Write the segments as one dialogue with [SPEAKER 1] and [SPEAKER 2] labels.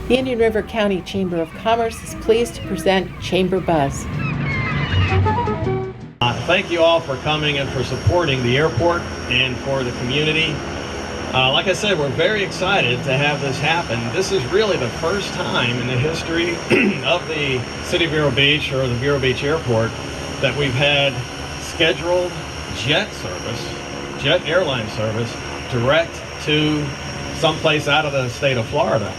[SPEAKER 1] The Indian River County Chamber of Commerce is pleased to present Chamberbuzz.
[SPEAKER 2] Thank you all for coming and for supporting the airport and for the community. Like I said, we're very excited to have this happen. This is really the first time in the history of the City of Vero Beach or the Vero Beach Airport that we've had scheduled jet airline service direct to someplace out of the state of Florida.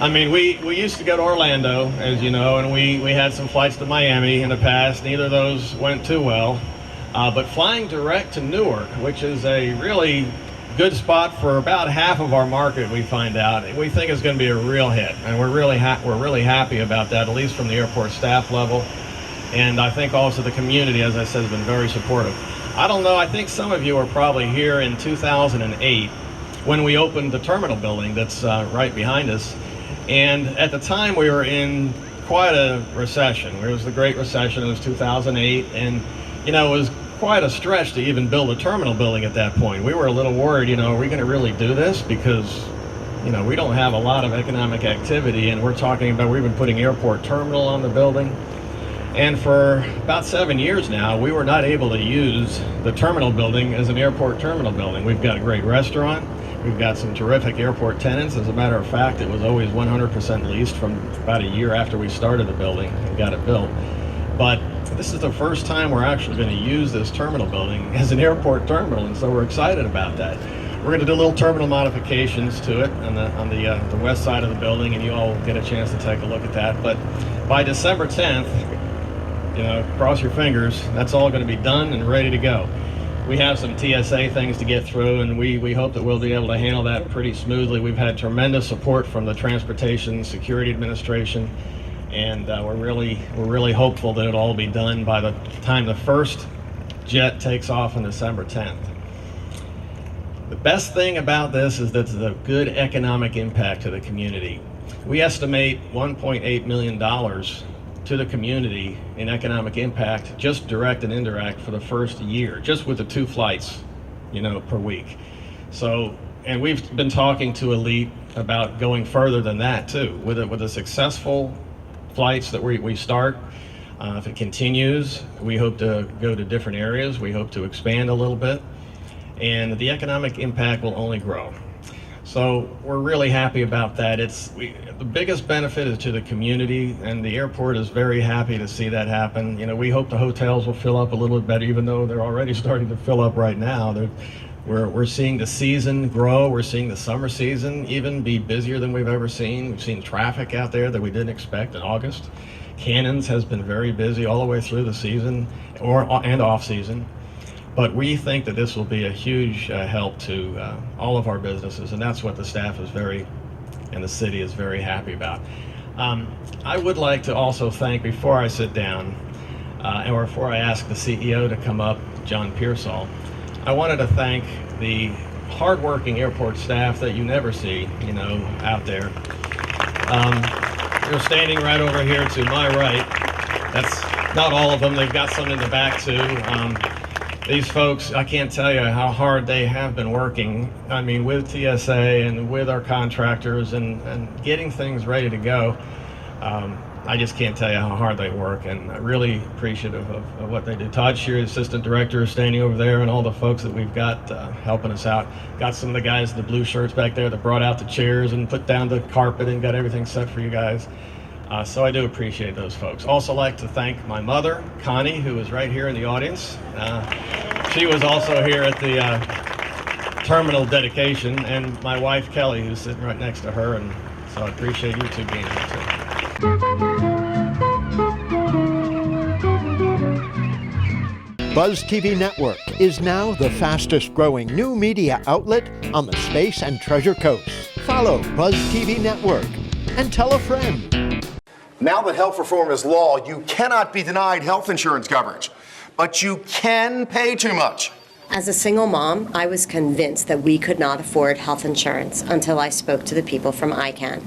[SPEAKER 2] I mean, we used to go to Orlando, as you know, and we had some flights to Miami in the past. Neither of those went too well. But flying direct to Newark, which is a really good spot for about half of our market, we find out, we think is going to be a real hit. And we're really happy about that, at least from the airport staff level. And I think also the community, as I said, has been very supportive. I don't know, I think some of you were probably here in 2008 when we opened the terminal building that's right behind us. And at the time we were in quite a recession. It was the Great Recession, it was 2008, and you know, it was quite a stretch to even build a terminal building at that point. We were a little worried, you know, are we going to really do this? Because, you know, we don't have a lot of economic activity, and we're talking about, we've been putting airport terminal on the building. And for about 7 years now, we were not able to use the terminal building as an airport terminal building. We've got a great restaurant. We've got some terrific airport tenants. As a matter of fact, it was always 100% leased from about a year after we started the building and got it built. But this is the first time we're actually going to use this terminal building as an airport terminal, and so we're excited about that. We're going to do little terminal modifications to it on the west side of the building, and you all will get a chance to take a look at that. But by December 10th, you know, cross your fingers, that's all going to be done and ready to go. We have some TSA things to get through, and we hope that we'll be able to handle that pretty smoothly. We've had tremendous support from the Transportation Security Administration, and we're really hopeful that it'll all be done by the time the first jet takes off on December 10th. The best thing about this is that it's a good economic impact to the community. We estimate $1.8 million to the community in economic impact, just direct and indirect, for the first year, just with the 2 flights, you know, per week. So, and we've been talking to Elite about going further than that too, with the successful flights that we start. If it continues, we hope to go to different areas. We hope to expand a little bit, and the economic impact will only grow. So we're really happy about that. The biggest benefit is to the community, and the airport is very happy to see that happen. You know, we hope the hotels will fill up a little bit better, even though they're already starting to fill up right now. We're seeing the season grow. We're seeing the summer season even be busier than we've ever seen. We've seen traffic out there that we didn't expect in August. Cannons has been very busy all the way through the season and off season. But we think that this will be a huge help to all of our businesses, and that's what the staff is and the city is very happy about. I would like to also thank, before I sit down, or before I ask the CEO to come up, John Pearsall, I wanted to thank the hardworking airport staff that you never see, you know, out there. You're standing right over here to my right. That's not all of them. They've got some in the back too. These folks, I can't tell you how hard they have been working. I mean, with TSA and with our contractors and getting things ready to go. I just can't tell you how hard they work, and I'm really appreciative of what they do. Todd Shear, Assistant Director, is standing over there, and all the folks that we've got helping us out. Got some of the guys in the blue shirts back there that brought out the chairs and put down the carpet and got everything set for you guys. So I do appreciate those folks. Also like to thank my mother, Connie, who is right here in the audience. She was also here at the terminal dedication, and my wife, Kelly, who's sitting right next to her, and so I appreciate you two being here too.
[SPEAKER 3] Buzz TV Network is now the fastest growing new media outlet on the Space and Treasure Coast. Follow Buzz TV Network and tell a friend.
[SPEAKER 4] Now that health reform is law, you cannot be denied health insurance coverage, but you can pay too much.
[SPEAKER 5] As a single mom, I was convinced that we could not afford health insurance until I spoke to the people from ICANN,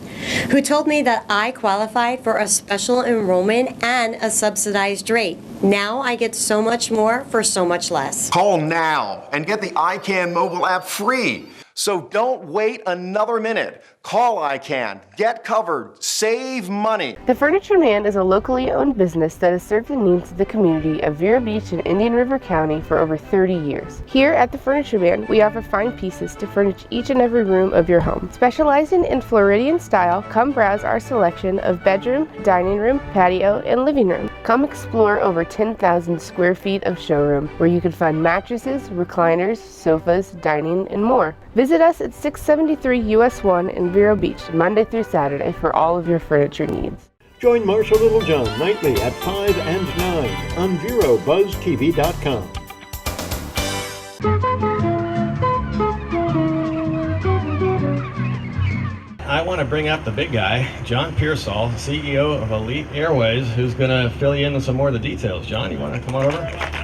[SPEAKER 5] who told me that I qualified for a special enrollment and a subsidized rate. Now I get so much more for so much less.
[SPEAKER 4] Call now and get the ICANN mobile app free. So don't wait another minute. Call ICANN. Get covered. Save money.
[SPEAKER 6] The Furniture Man is a locally owned business that has served the needs of the community of Vero Beach and Indian River County for over 30 years. Here at the Furniture Man, we offer fine pieces to furnish each and every room of your home. Specializing in Floridian style, come browse our selection of bedroom, dining room, patio, and living room. Come explore over 10,000 square feet of showroom where you can find mattresses, recliners, sofas, dining, and more. Visit us at 673 US 1 in Vero Beach, Monday through Saturday for all of your furniture needs.
[SPEAKER 3] Join Marcia Littlejohn nightly at 5 and 9 on VeroBuzzTV.com.
[SPEAKER 2] I want to bring up the big guy, John Pearsall, CEO of Elite Airways, who's going to fill you in on some more of the details. John, you want to come on over?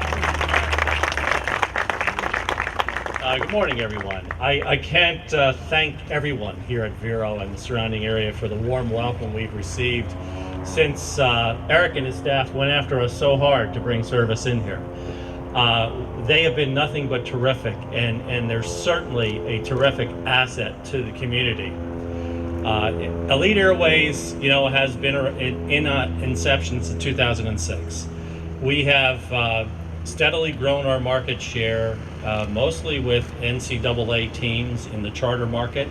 [SPEAKER 7] Good morning, everyone. I can't thank everyone here at Vero and the surrounding area for the warm welcome we've received since Eric and his staff went after us so hard to bring service in here. They have been nothing but terrific, and they're certainly a terrific asset to the community. Elite Airways, has been in inception since 2006. We have steadily grown our market share, mostly with NCAA teams in the charter market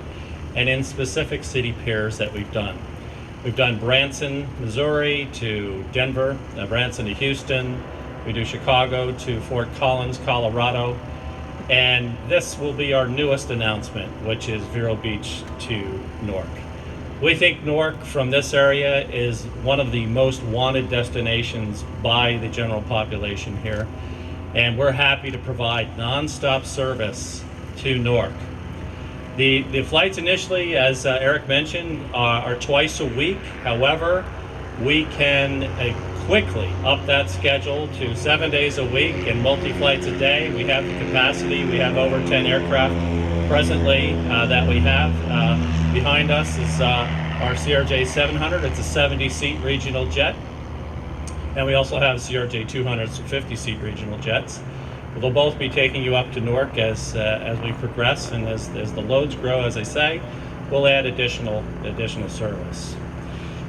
[SPEAKER 7] and in specific city pairs that we've done. We've done Branson, Missouri to Denver, Branson to Houston. We do Chicago to Fort Collins, Colorado. And this will be our newest announcement, which is Vero Beach to Newark. We think Newark from this area is one of the most wanted destinations by the general population here. And we're happy to provide nonstop service to Newark. The flights initially, as Eric mentioned, are twice a week. However, we can quickly up that schedule to 7 days a week and multi-flights a day. We have the capacity. We have over 10 aircraft presently that we have. Behind us is our CRJ 700. It's a 70-seat regional jet. And we also have CRJ 200s, 50-seat regional jets. They'll both be taking you up to Newark as we progress, and as the loads grow, as I say, we'll add additional service.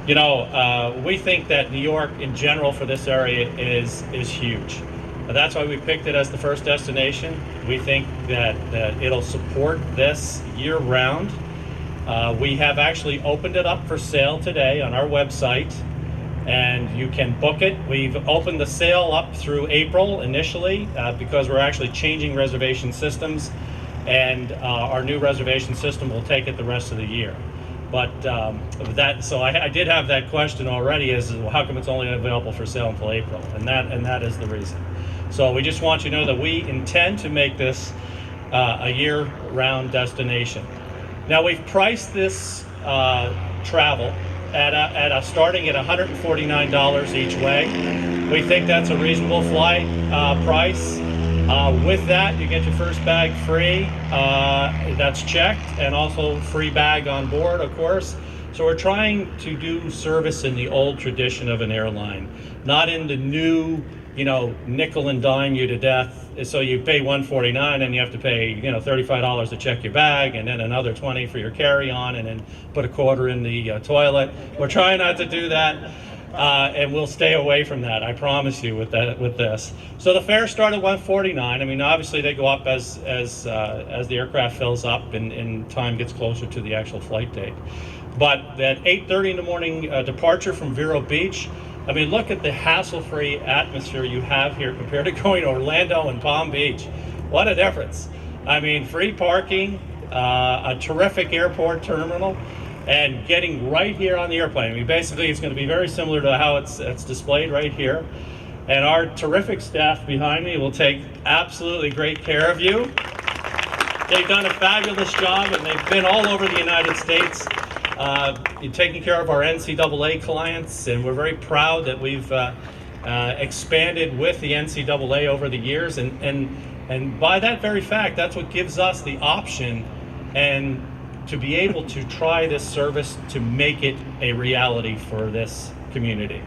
[SPEAKER 7] We think that New York in general for this area is huge. That's why we picked it as the first destination. We think that it'll support this year-round. We have actually opened it up for sale today on our website, and you can book it. We've opened the sale up through April initially because we're actually changing reservation systems, and our new reservation system will take it the rest of the year. But so I did have that question already, is how come it's only available for sale until April? And that is the reason. So we just want you to know that we intend to make this a year-round destination. Now we've priced this travel at starting at $149 each way. We think that's a reasonable flight price. With that, you get your first bag free. That's checked, and also free bag on board, of course. So we're trying to do service in the old tradition of an airline, not in the new, nickel and dime you to death. So you pay $149 and you have to pay, $35 to check your bag, and then another $20 for your carry-on, and then put a quarter in the toilet. We're trying not to do that. And we'll stay away from that, I promise you, with this. So the fares start at $149. I mean, obviously they go up as the aircraft fills up and time gets closer to the actual flight date. But that 8:30 in the morning departure from Vero Beach, I mean, look at the hassle-free atmosphere you have here compared to going to Orlando and Palm Beach. What a difference. I mean, free parking, a terrific airport terminal, and getting right here on the airplane. I mean, basically, it's going to be very similar to how it's displayed right here. And our terrific staff behind me will take absolutely great care of you. They've done a fabulous job, and they've been all over the United States taking care of our NCAA clients, and we're very proud that we've expanded with the NCAA over the years. And by that very fact, that's what gives us the option and to be able to try this service to make it a reality for this community.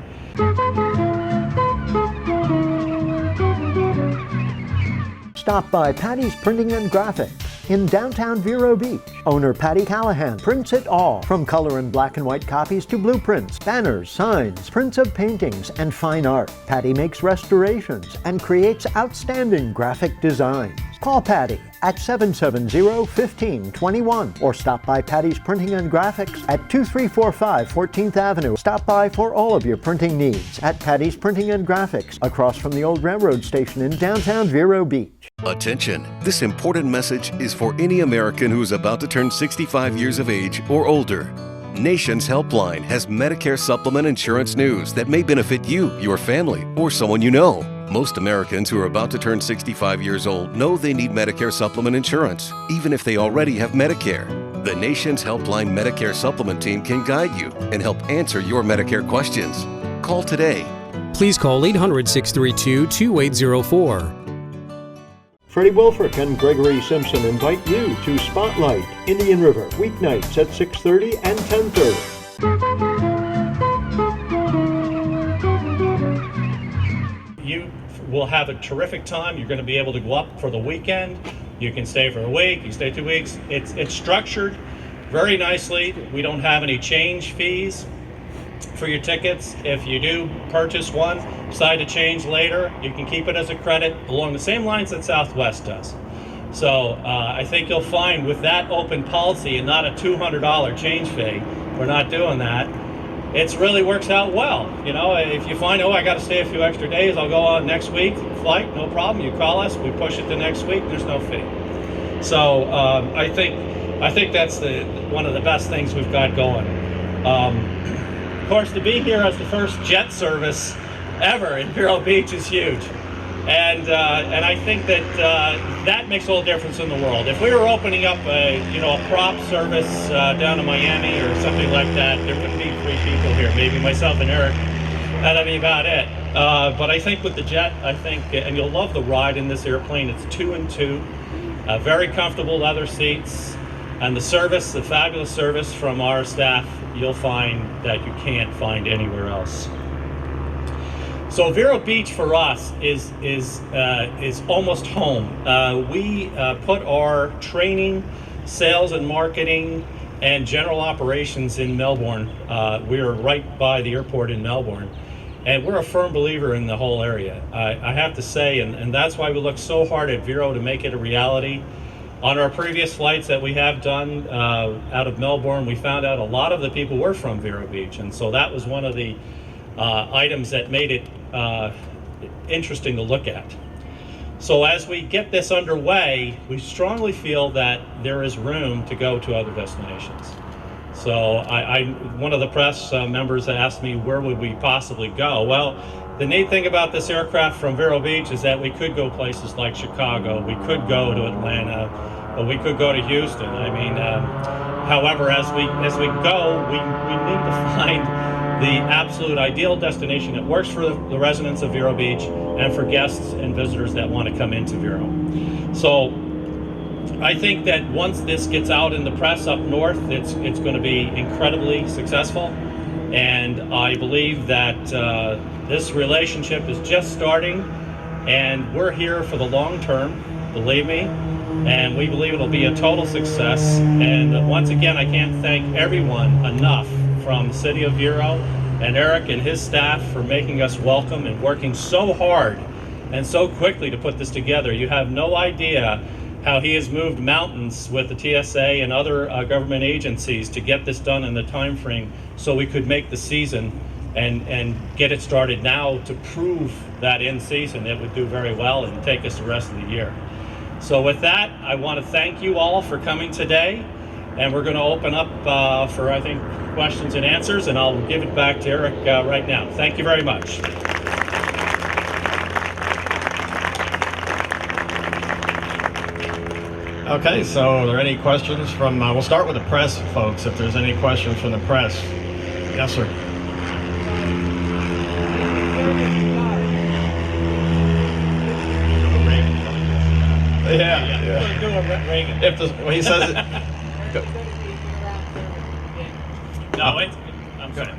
[SPEAKER 3] Stop by Patty's Printing and Graphics, in downtown Vero Beach. Owner Patty Callahan prints it all, from color and black and white copies to blueprints, banners, signs, prints of paintings, and fine art. Patty makes restorations and creates outstanding graphic designs. Call Patty at 770-1521 or stop by Patty's Printing and Graphics at 2345 14th Avenue. Stop by for all of your printing needs at Patty's Printing and Graphics, across from the old railroad station in downtown Vero Beach.
[SPEAKER 8] Attention! This important message is for any American who is about to turn 65 years of age or older. Nation's Helpline has Medicare supplement insurance news that may benefit you, your family, or someone you know. Most Americans who are about to turn 65 years old know they need Medicare supplement insurance, even if they already have Medicare. The Nation's Helpline Medicare supplement team can guide you and help answer your Medicare questions. Call today.
[SPEAKER 9] Please call 800-632-2804.
[SPEAKER 3] Freddie Wilfrick and Gregory Simpson invite you to Spotlight, Indian River, weeknights at 6:30 and 10:30.
[SPEAKER 7] You will have a terrific time. You're going to be able to go up for the weekend. You can stay for a week, you can stay 2 weeks. It's structured very nicely. We don't have any change fees for your tickets. If you do purchase one, decide to change later, you can keep it as a credit along the same lines that Southwest does. So I think you'll find with that open policy and not a $200 change fee, we're not doing that. It really works out well. You know, if you find, I got to stay a few extra days, I'll go on next week flight, no problem. You call us, we push it to next week, there's no fee. So I think that's one of the best things we've got going. Of course, to be here as the first jet service ever in Vero Beach is huge, and I think that that makes all the difference in the world. If we were opening up a prop service down in Miami or something like that, there wouldn't be 3 people here. Maybe myself and Eric. That'd be about it. But I think with the jet, and you'll love the ride in this airplane. It's 2 and 2, very comfortable leather seats, and the service, the fabulous service from our staff, you'll find that you can't find anywhere else. So Vero Beach for us is almost home. We put our training, sales and marketing, and general operations in Melbourne. We're right by the airport in Melbourne, and we're a firm believer in the whole area. I have to say, and that's why we look so hard at Vero to make it a reality. On our previous flights that we have done out of Melbourne, we found out a lot of the people were from Vero Beach, and so that was one of the items that made it interesting to look at. So as we get this underway, we strongly feel that there is room to go to other destinations. So one of the press members asked me, where would we possibly go? Well, the neat thing about this aircraft from Vero Beach is that we could go places like Chicago, we could go to Atlanta, or we could go to Houston. However, as we go, we need to find the absolute ideal destination that works for the residents of Vero Beach and for guests and visitors that want to come into Vero. So I think that once this gets out in the press up north, it's going to be incredibly successful, and I believe that this relationship is just starting, and we're here for the long term, believe me, and we believe it'll be a total success. And once again, I can't thank everyone enough from the City of Vero and Eric and his staff for making us welcome and working so hard and so quickly to put this together. You have no idea how he has moved mountains with the TSA and other government agencies to get this done in the time frame so we could make the season and get it started now to prove that in season it would do very well and take us the rest of the year. So with that, I want to thank you all for coming today, and we're going to open up for, I think, questions and answers, and I'll give it back to Eric right now. Thank you very much.
[SPEAKER 2] Okay, so are there any questions from, we'll start with the press, folks, if there's any questions from the press. Yes, sir. Yeah. If he says it.
[SPEAKER 7] No, I'm good.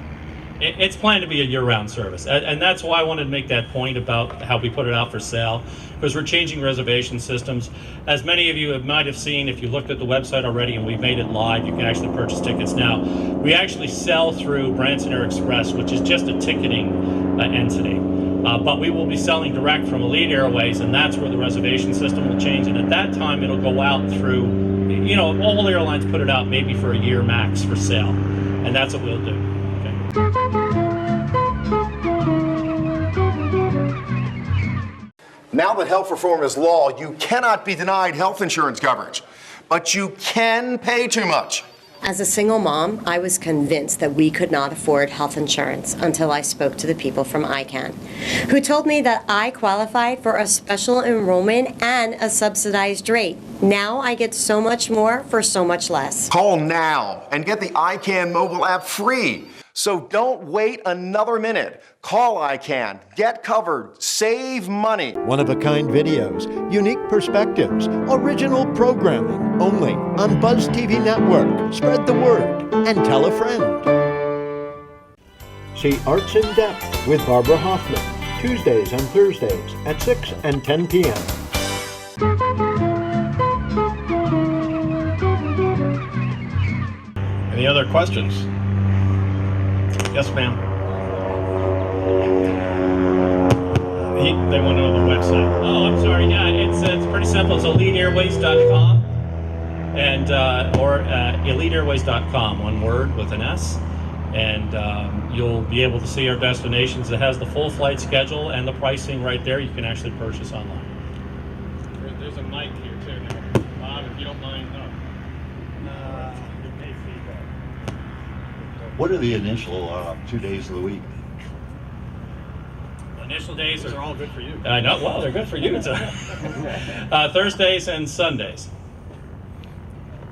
[SPEAKER 7] It's planned to be a year-round service, and that's why I wanted to make that point about how we put it out for sale, because we're changing reservation systems. As many of you might have seen, if you looked at the website already and we made it live, you can actually purchase tickets now. We actually sell through Branson Air Express, which is just a ticketing entity. But we will be selling direct from Elite Airways, and that's where the reservation system will change. And at that time, it'll go out through, you know, all airlines put it out maybe for a year max for sale. And that's what we'll do.
[SPEAKER 4] Now that health reform is law, you cannot be denied health insurance coverage, but you can pay too much.
[SPEAKER 5] As a single mom, I was convinced that we could not afford health insurance until I spoke to the people from ICANN, who told me that I qualified for a special enrollment and a subsidized rate. Now I get so much more for so much less.
[SPEAKER 4] Call now and get the ICANN mobile app free. So don't wait another minute. Call ICANN, get covered, save money.
[SPEAKER 3] One-of-a-kind videos, unique perspectives, original programming, only on Buzz TV Network. Spread the word and tell a friend. See Arts in Depth with Barbara Hoffman, Tuesdays and Thursdays at 6 and 10 p.m.
[SPEAKER 2] Any other questions? Yes, ma'am. They want to know the website.
[SPEAKER 7] Oh, I'm sorry. Yeah, it's pretty simple. It's eliteairways.com and or eliteairways.com, one word with an S, and you'll be able to see our destinations. It has the full flight schedule and the pricing right there. You can actually purchase online.
[SPEAKER 2] There's a mic here too. Now. Bob, if you don't mind.
[SPEAKER 9] What are the initial 2 days of the week?
[SPEAKER 7] Initial days
[SPEAKER 2] These are all good for you.
[SPEAKER 7] I know. Well, they're good for you. Thursdays and Sundays.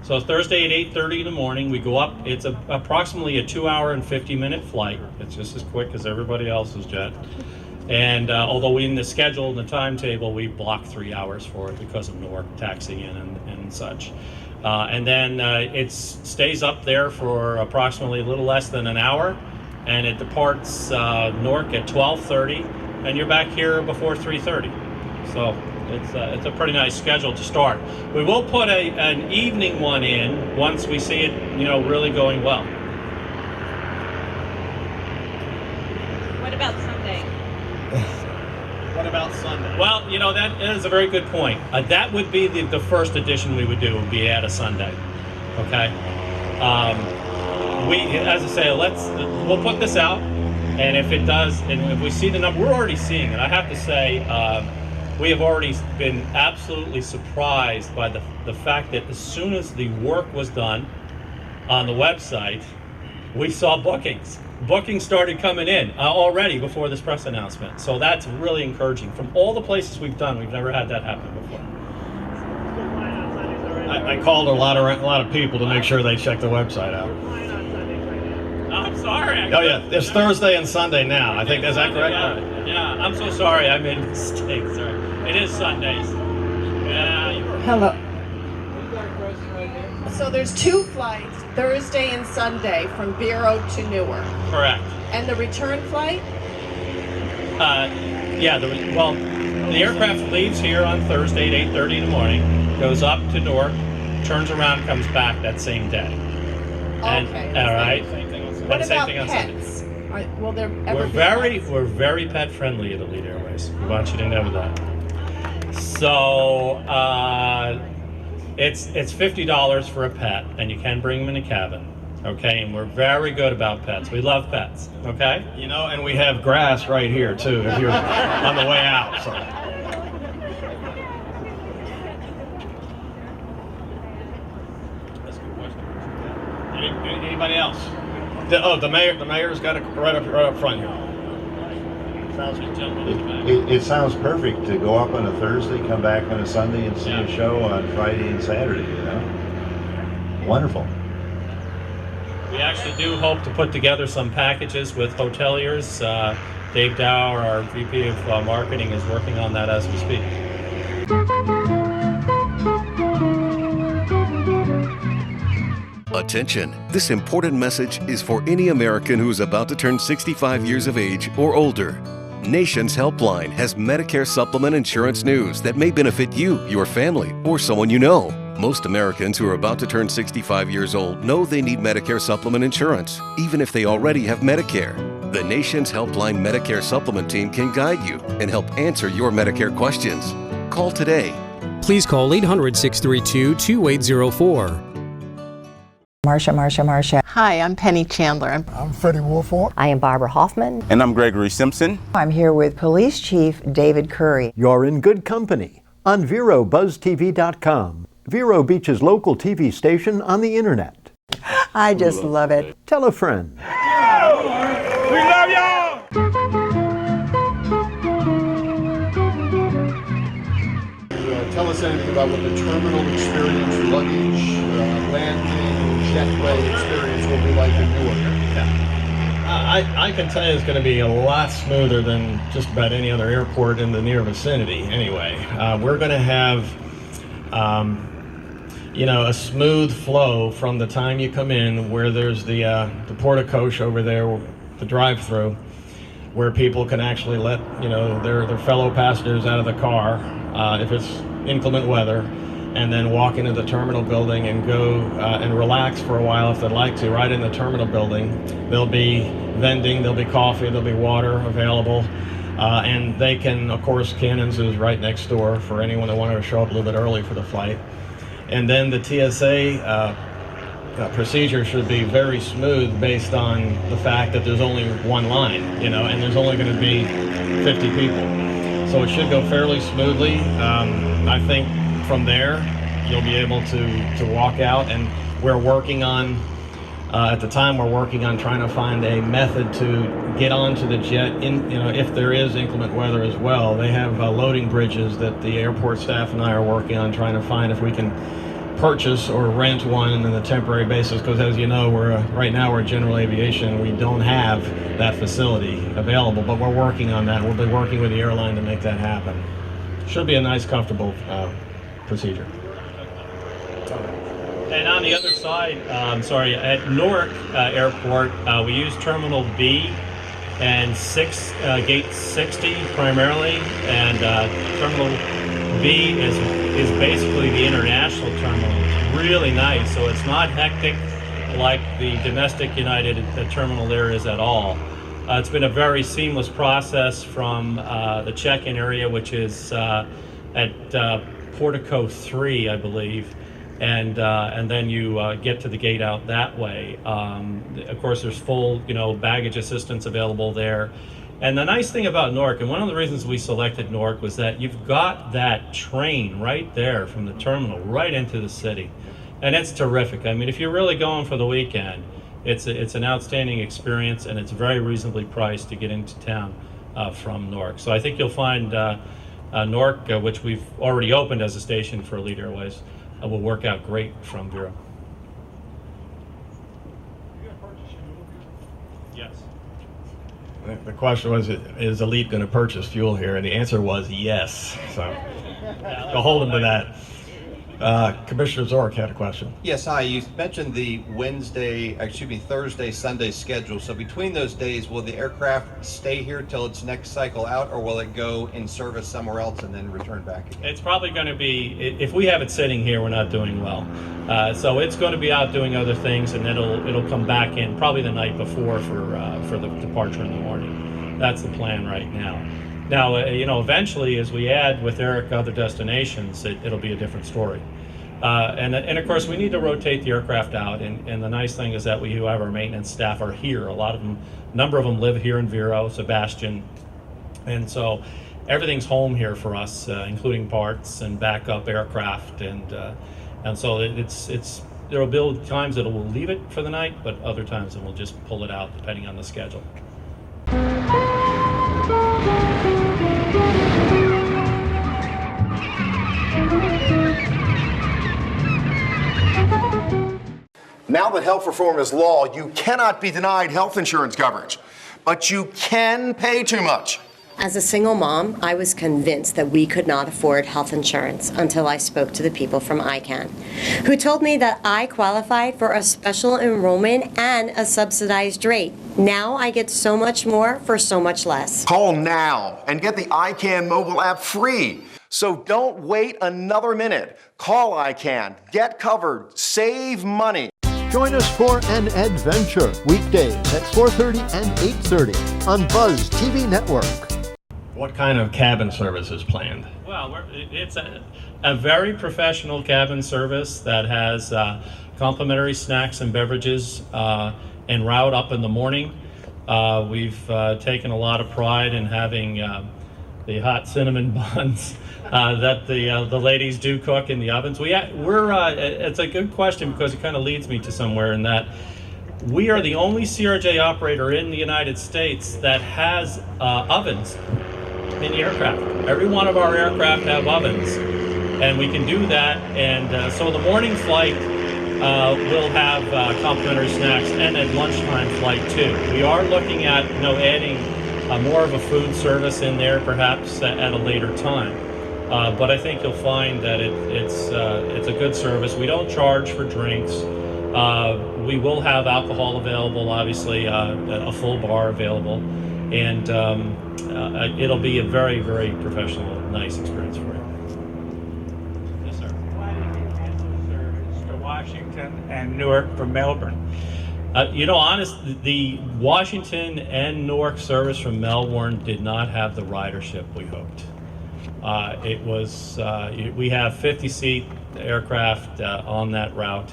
[SPEAKER 7] So Thursday at 8:30 in the morning, we go up. It's approximately a 2-hour and 50-minute flight. It's just as quick as everybody else's jet. And although in the schedule and the timetable, we block 3 hours for it because of Newark taxing in and such. And then it stays up there for approximately a little less than an hour, and it departs Newark at 12:30, and you're back here before 3:30. So it's a pretty nice schedule to start. We will put an evening one in once we see it, you know, really going well.
[SPEAKER 10] What about Sunday?
[SPEAKER 2] What about Sunday?
[SPEAKER 7] Well, you know, that is a very good point. That would be the first edition we would do, would be add a Sunday. Okay? As I say, we'll put this out, and if it does, and if we see the number, we're already seeing it. I have to say, we have already been absolutely surprised by the fact that as soon as the work was done on the website, we saw bookings. Bookings started coming in already before this press announcement. So that's really encouraging. From all the places we've done, we've never had that happen before.
[SPEAKER 2] I called a lot of people to make sure they check the website out.
[SPEAKER 7] I'm sorry.
[SPEAKER 2] Oh yeah, it's Thursday and Sunday now. I think, is that correct?
[SPEAKER 7] Yeah, I'm so sorry. I made a mistake. Sorry. It is Sundays. Yeah.
[SPEAKER 11] Hello. So there's 2 flights, Thursday and Sunday, from Vero to Newark.
[SPEAKER 7] Correct.
[SPEAKER 11] And the return flight?
[SPEAKER 7] Yeah. The aircraft leaves here on Thursday at 8:30 in the morning, goes up to Newark, turns around, comes back that same day.
[SPEAKER 11] Okay.
[SPEAKER 7] All right.
[SPEAKER 11] What
[SPEAKER 7] same
[SPEAKER 11] about
[SPEAKER 7] thing on
[SPEAKER 11] pets?
[SPEAKER 7] Sunday.
[SPEAKER 11] Will there ever be pets?
[SPEAKER 7] We're very pet friendly at Elite Airways. We want you to know that. So it's $50 for a pet, and you can bring them in a cabin. Okay, and we're very good about pets. We love pets. Okay.
[SPEAKER 2] You know, and we have grass right here too if you're on the way out. So. That's a good question. Anybody else? The mayor's got it right up front here.
[SPEAKER 9] It sounds perfect to go up on a Thursday, come back on a Sunday, and see a show on Friday and Saturday, you know? Wonderful.
[SPEAKER 7] We actually do hope to put together some packages with hoteliers. Dave Dow, our VP of Marketing, is working on that as we speak.
[SPEAKER 8] Attention! This important message is for any American who is about to turn 65 years of age or older. Nation's Helpline has Medicare supplement insurance news that may benefit you, your family, or someone you know. Most Americans who are about to turn 65 years old know they need Medicare supplement insurance, even if they already have Medicare. The Nation's Helpline Medicare supplement team can guide you and help answer your Medicare questions. Call today.
[SPEAKER 12] Please call 800-632-2804.
[SPEAKER 13] Marcia.
[SPEAKER 1] Hi, I'm Penny Chandler.
[SPEAKER 14] I'm Freddie Wolford.
[SPEAKER 13] I am Barbara Hoffman.
[SPEAKER 15] And I'm Gregory Simpson.
[SPEAKER 13] I'm here with Police Chief David Curry.
[SPEAKER 3] You're in good company on VeroBuzzTV.com, Vero Beach's local TV station on the internet.
[SPEAKER 13] I just love it.
[SPEAKER 3] Tell a friend.
[SPEAKER 15] We love y'all!
[SPEAKER 16] Tell us anything about what the terminal experience, luggage, landing, jetway experience will be like in Newark.
[SPEAKER 2] I can tell you it's going to be a lot smoother than just about any other airport in the near vicinity anyway. We're going to have a smooth flow from the time you come in, where there's the porta-coach over there, the drive-through, where people can actually let their fellow passengers out of the car if it's inclement weather, and then walk into the terminal building and go and relax for a while if they'd like to. Right in the terminal building, there'll be vending, there'll be coffee, there'll be water available, and they can, of course, Cannon's is right next door for anyone that wanted to show up a little bit early for the flight. And then the TSA procedure should be very smooth based on the fact that there's only one line, and there's only going to be 50 people. So it should go fairly smoothly. I think from there, you'll be able to walk out, and we're working on, at the time, we're working on trying to find a method to get onto the jet if there is inclement weather as well. They have loading bridges that the airport staff and I are working on trying to find if we can purchase or rent one on a temporary basis, because as you know, right now we're General Aviation, we don't have that facility available, but we're working on that. We'll be working with the airline to make that happen. Should be a nice, comfortable procedure.
[SPEAKER 7] And on the other side, at Newark Airport, we use Terminal B and Gate 60 primarily, and Terminal B is basically the international terminal. It's really nice, so it's not hectic like the domestic United terminal there is at all. It's been a very seamless process from the check-in area, which is at Portico 3, I believe, and then you get to the gate out that way. Of course, there's full baggage assistance available there. And the nice thing about Newark, and one of the reasons we selected Newark, was that you've got that train right there from the terminal right into the city. And it's terrific. I mean, if you're really going for the weekend, it's an outstanding experience, and it's very reasonably priced to get into town from Newark. So I think you'll find Newark, which we've already opened as a station for Elite Airways, will work out great from Vero. Yes.
[SPEAKER 2] The question was, is Elite going to purchase fuel here? And the answer was yes. So I'll hold them to that. Commissioner Zork had a question.
[SPEAKER 17] Yes, hi. You mentioned the Thursday, Sunday schedule. So between those days, will the aircraft stay here till its next cycle out, or will it go in service somewhere else and then return back again?
[SPEAKER 7] It's probably going to be, if we have it sitting here, we're not doing well. So it's going to be out doing other things, and it'll come back in probably the night before for the departure in the morning. That's the plan right now. Now, eventually, as we add with Eric other destinations, it'll be a different story. And of course, we need to rotate the aircraft out. And the nice thing is that we who have our maintenance staff are here. A number of them live here in Vero, Sebastian. And so everything's home here for us, including parts and backup aircraft. And so there will be times that we'll leave it for the night, but other times that we'll just pull it out depending on the schedule.
[SPEAKER 4] Now that health reform is law, you cannot be denied health insurance coverage, but you can pay too much.
[SPEAKER 5] As a single mom, I was convinced that we could not afford health insurance until I spoke to the people from ICANN, who told me that I qualified for a special enrollment and a subsidized rate. Now I get so much more for so much less.
[SPEAKER 4] Call now and get the ICANN mobile app free. So don't wait another minute. Call ICANN, get covered, save money.
[SPEAKER 3] Join us for an adventure weekdays at 4:30 and 8:30 on Buzz TV Network.
[SPEAKER 2] What kind of cabin service is planned?
[SPEAKER 7] Well, it's a very professional cabin service that has complimentary snacks and beverages en route up in the morning. We've taken a lot of pride in having the hot cinnamon buns that the ladies do cook in the ovens. It's a good question because it kind of leads me to somewhere in that we are the only CRJ operator in the United States that has ovens in the aircraft. Every one of our aircraft have ovens, and we can do that. And so the morning flight will have complimentary snacks, and at lunchtime flight too. We are looking at adding more of a food service in there, perhaps at a later time. But I think you'll find that it's a good service. We don't charge for drinks. We will have alcohol available, obviously, a full bar available, and it'll be a very, very professional, nice experience for you. Yes, sir.
[SPEAKER 12] Why did you cancel service to Washington and Newark from Melbourne?
[SPEAKER 7] Honestly, the Washington and Newark service from Melbourne did not have the ridership we hoped. We have 50-seat aircraft on that route,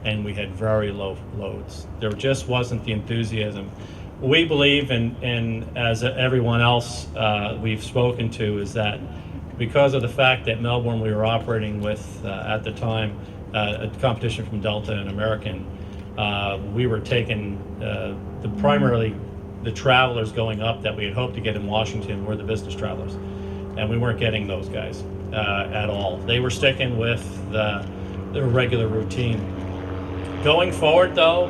[SPEAKER 7] and we had very low loads. There just wasn't the enthusiasm. We believe, and as everyone else we've spoken to, is that because of the fact that Melbourne we were operating with at the time a competition from Delta and American, we were taking primarily the travelers going up that we had hoped to get in Washington were the business travelers, and we weren't getting those guys at all. They were sticking with the regular routine. Going forward, though,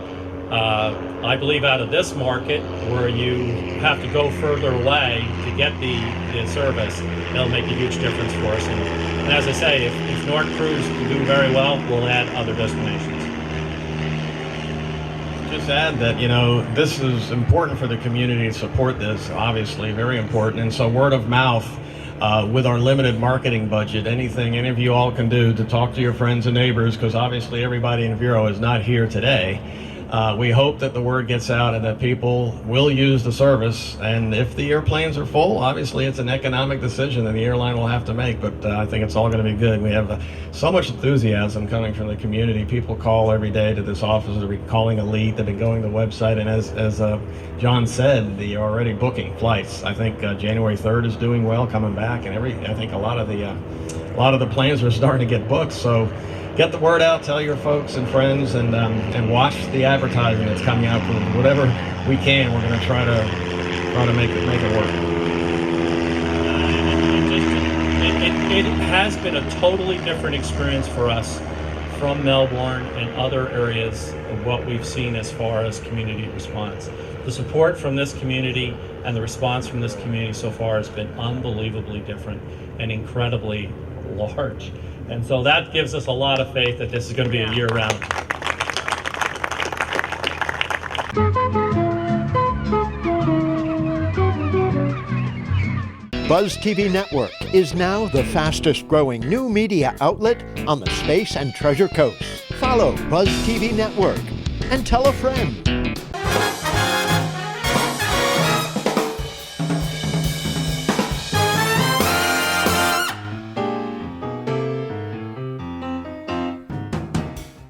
[SPEAKER 7] I believe out of this market where you have to go further away to get the service, it'll make a huge difference for us. And as I say, if Newark Cruise can do very well, we'll add other destinations.
[SPEAKER 2] Just add that, this is important for the community to support this, obviously, very important. And so word of mouth, with our limited marketing budget, anything any of you all can do to talk to your friends and neighbors, because obviously everybody in Vero is not here today. We hope that the word gets out and that people will use the service. And if the airplanes are full, obviously it's an economic decision that the airline will have to make, but I think it's all going to be good. We have so much enthusiasm coming from the community. People call every day to this office. They're calling Elite. They've been going to the website, and as John said, they're already booking flights. I think January 3rd is doing well, coming back, and I think a lot of the planes are starting to get booked. So get the word out, tell your folks and friends, and watch the advertising that's coming out for whatever we can. We're going to try to make it work.
[SPEAKER 7] It has been a totally different experience for us from Melbourne and other areas of what we've seen as far as community response. The support from this community and the response from this community so far has been unbelievably different and incredibly large. And so that gives us a lot of faith that this is going to be a year-round.
[SPEAKER 3] Buzz TV Network is now the fastest growing new media outlet on the Space and Treasure Coast. Follow Buzz TV Network and tell a friend.